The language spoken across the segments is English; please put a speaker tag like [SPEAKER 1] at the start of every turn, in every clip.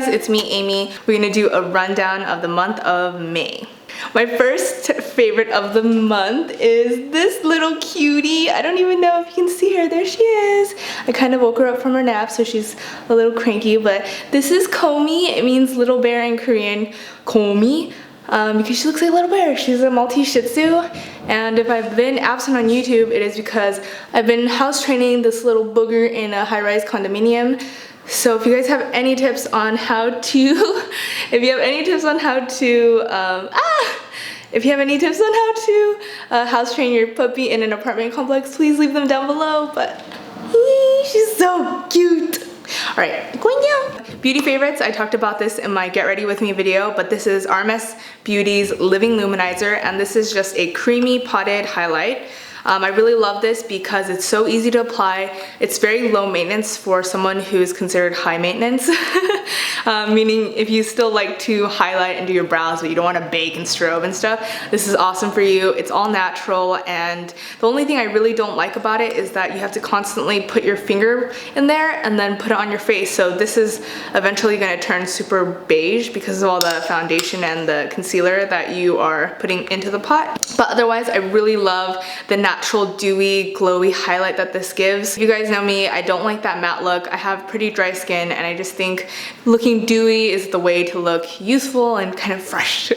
[SPEAKER 1] guys, it's me, Amy. We're gonna do a rundown of the month of May. My first favorite of the month is this little cutie. I don't even know if you can see her. There she is. I kind of woke her up from her nap, so she's a little cranky, but this is Komi. It means little bear in Korean, Komi, because she looks like a little bear. She's a Maltese Shih Tzu, and if I've been absent on YouTube, it is because I've been house training this little booger in a high-rise condominium. So if you guys have any tips on how to, house train your puppy in an apartment complex, please leave them down below. But she's so cute. All right, going down. Beauty favorites, I talked about this in my Get Ready With Me video, but this is RMS Beauty's Living Luminizer, and this is just a creamy potted highlight. I really love this because it's so easy to apply. It's very low maintenance for someone who's considered high maintenance. Meaning if you still like to highlight and do your brows but you don't want to bake and strobe and stuff, this is awesome for you. It's all natural, and the only thing I really don't like about it is that you have to constantly put your finger in there and then put it on your face. So this is eventually going to turn super beige because of all the foundation and the concealer that you are putting into the pot. But otherwise, I really love the natural dewy glowy highlight that this gives. If you guys know me, I don't like that matte look. I have pretty dry skin, and I just think looking dewy is the way to look youthful and kind of fresh.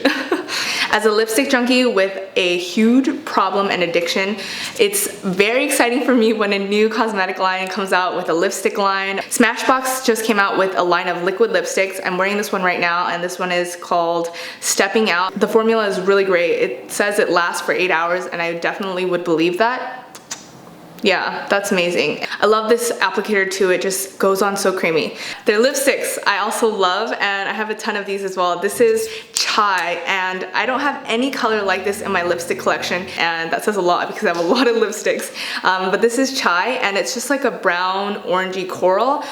[SPEAKER 1] As a lipstick junkie with a huge problem and addiction, it's very exciting for me when a new cosmetic line comes out with a lipstick line. Smashbox just came out with a line of liquid lipsticks. I'm wearing this one right now, and this one is called Stepping Out. The formula is really great. It says it lasts for 8 hours, and I definitely would believe that. Yeah, that's amazing. I love this applicator too. It just goes on so creamy. Their lipsticks I also love, and I have a ton of these as well. This is Chai, and I don't have any color like this in my lipstick collection, and that says a lot because I have a lot of lipsticks. But this is Chai, and it's just like a brown orangey coral.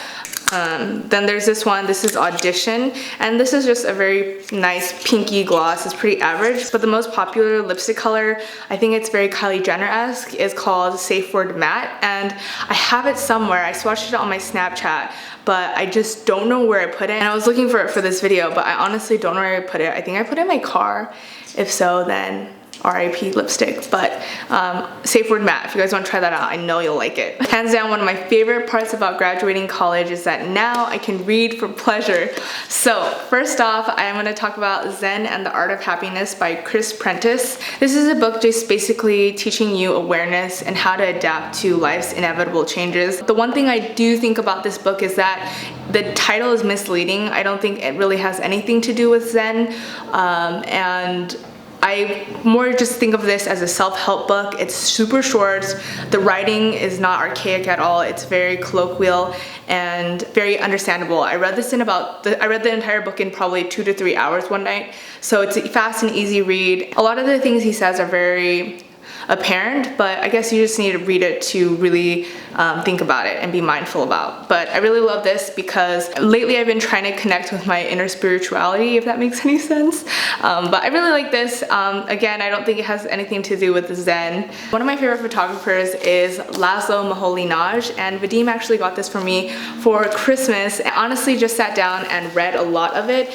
[SPEAKER 1] Then there's this one, this is Audition, and this is just a very nice pinky gloss. It's pretty average, but the most popular lipstick color, I think it's very Kylie Jenner-esque, is called Safe Word Matte, and I have it somewhere. I swatched it on my Snapchat, but I just don't know where I put it, and I was looking for it for this video, but I honestly don't know where I put it. I think I put it in my car. If so, then RIP lipstick. But Safe Word Matte, if you guys want to try that out, I know you'll like it. Hands down, one of my favorite parts about graduating college is that now I can read for pleasure. So first off, I am going to talk about Zen and the Art of Happiness by Chris Prentice. This is a book just basically teaching you awareness and how to adapt to life's inevitable changes. The one thing I do think about this book is that the title is misleading. I don't think it really has anything to do with Zen, and I more just think of this as a self-help book. It's super short. The writing is not archaic at all. It's very colloquial and very understandable. I read the entire book in probably 2 to 3 hours one night. So it's a fast and easy read. A lot of the things he says are very apparent, but I guess you just need to read it to really think about it and be mindful about. But I really love this because lately I've been trying to connect with my inner spirituality, if that makes any sense. But I really like this. Again, I don't think it has anything to do with Zen. One of my favorite photographers is Laszlo Moholy-Nagy, and Vadim actually got this for me for Christmas. I honestly just sat down and read a lot of it.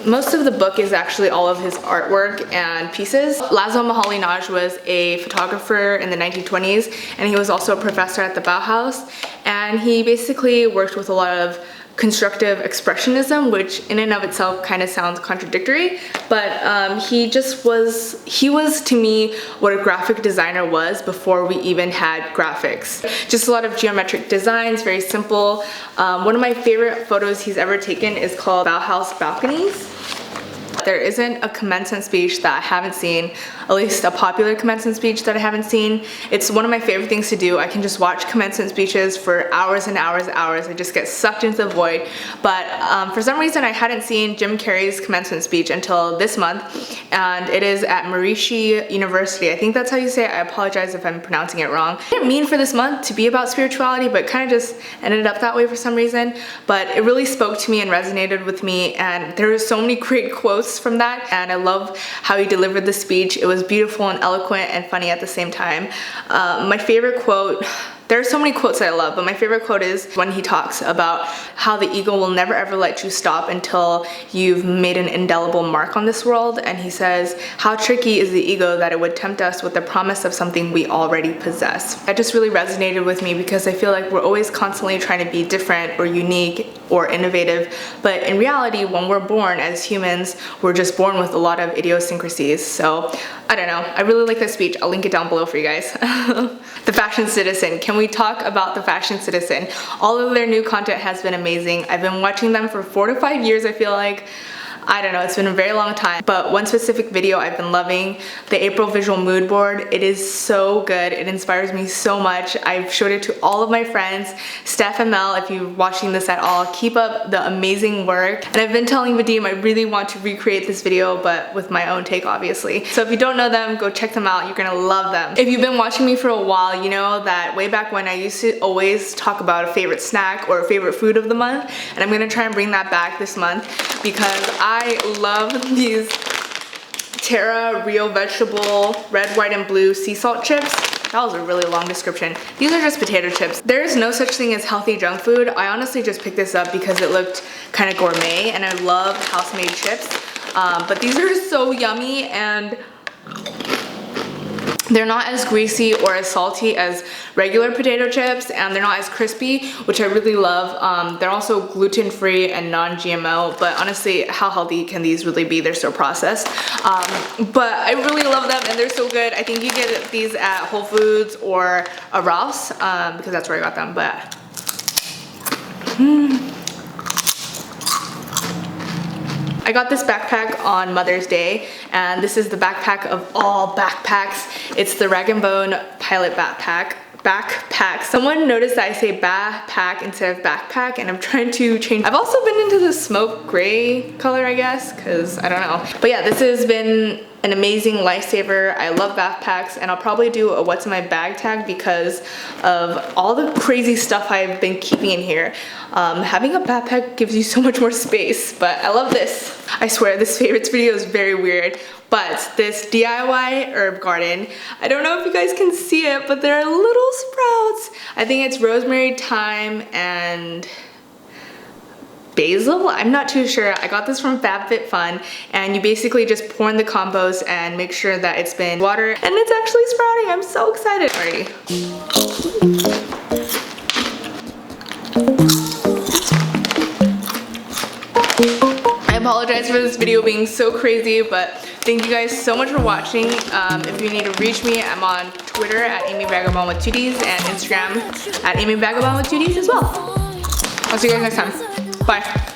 [SPEAKER 1] Most of the book is actually all of his artwork and pieces. Laszlo Moholy-Nagy was a photographer in the 1920s, and he was also a professor at the Bauhaus, and he basically worked with a lot of constructive expressionism, which in and of itself kind of sounds contradictory, but he was to me what a graphic designer was before we even had graphics. Just a lot of geometric designs, very simple. One of my favorite photos he's ever taken is called Bauhaus Balconies. There isn't a commencement speech that I haven't seen, at least a popular commencement speech that I haven't seen. It's one of my favorite things to do. I can just watch commencement speeches for hours and hours and hours. I just get sucked into the void. But for some reason I hadn't seen Jim Carrey's commencement speech until this month, and it is at Marishi University. I think that's how you say it. I apologize if I'm pronouncing it wrong. I didn't mean for this month to be about spirituality, but kind of just ended up that way for some reason. But it really spoke to me and resonated with me, and there were so many great quotes from that, and I love how he delivered the speech. It was beautiful and eloquent and funny at the same time. My favorite quote, There are so many quotes that I love, but my favorite quote is when he talks about how the ego will never ever let you stop until you've made an indelible mark on this world. And he says, how tricky is the ego that it would tempt us with the promise of something we already possess. That just really resonated with me because I feel like we're always constantly trying to be different or unique or innovative, but in reality, when we're born as humans, we're just born with a lot of idiosyncrasies. So I don't know, I really like this speech. I'll link it down below for you guys. The Fashion Citizen. Can we talk about The Fashion Citizen? All of their new content has been amazing. I've been watching them for 4 to 5 years, I feel like. I don't know, it's been a very long time, but one specific video I've been loving, the April visual mood board. It is so good. It inspires me so much. I've showed it to all of my friends. Steph and Mel, if you're watching this at all, keep up the amazing work. And I've been telling Vadim I really want to recreate this video, but with my own take, obviously. So if you don't know them, go check them out. You're gonna love them. If you've been watching me for a while, you know that way back when I used to always talk about a favorite snack or a favorite food of the month, and I'm gonna try and bring that back this month because I love these Terra Real Vegetable Red, White, and Blue Sea Salt chips. That was a really long description. These are just potato chips. There is no such thing as healthy junk food. I honestly just picked this up because it looked kind of gourmet and I love house-made chips. But these are so yummy and they're not as greasy or as salty as regular potato chips, and they're not as crispy, which I really love. They're also gluten-free and non-GMO, but honestly, how healthy can these really be? They're so processed. But I really love them and they're so good. I think you get these at Whole Foods or a Ralph's because that's where I got them, but I got this backpack on Mother's Day, and this is the backpack of all backpacks. It's the Rag & Bone Pilot backpack. Someone noticed that I say backpack instead of backpack, and I'm trying to change. I've also been into the smoke gray color, I guess, because I don't know. But yeah, this has been an amazing lifesaver. I love backpacks, and I'll probably do a what's in my bag tag because of all the crazy stuff I've been keeping in here. Having a backpack gives you so much more space, but I love this. I swear this favorites video is very weird, but this DIY herb garden, I don't know if you guys can see it, but there are little sprouts. I think it's rosemary, thyme, and basil. I'm not too sure. I got this from FabFitFun, and you basically just pour in the compost and make sure that it's been watered, and it's actually sprouting. I'm so excited already. I apologize for this video being so crazy, but thank you guys so much for watching. If you need to reach me, I'm on Twitter at AmyVagabond with 2 Ds and Instagram at AmyVagabond with 2 Ds as well. I'll see you guys next time. Bye.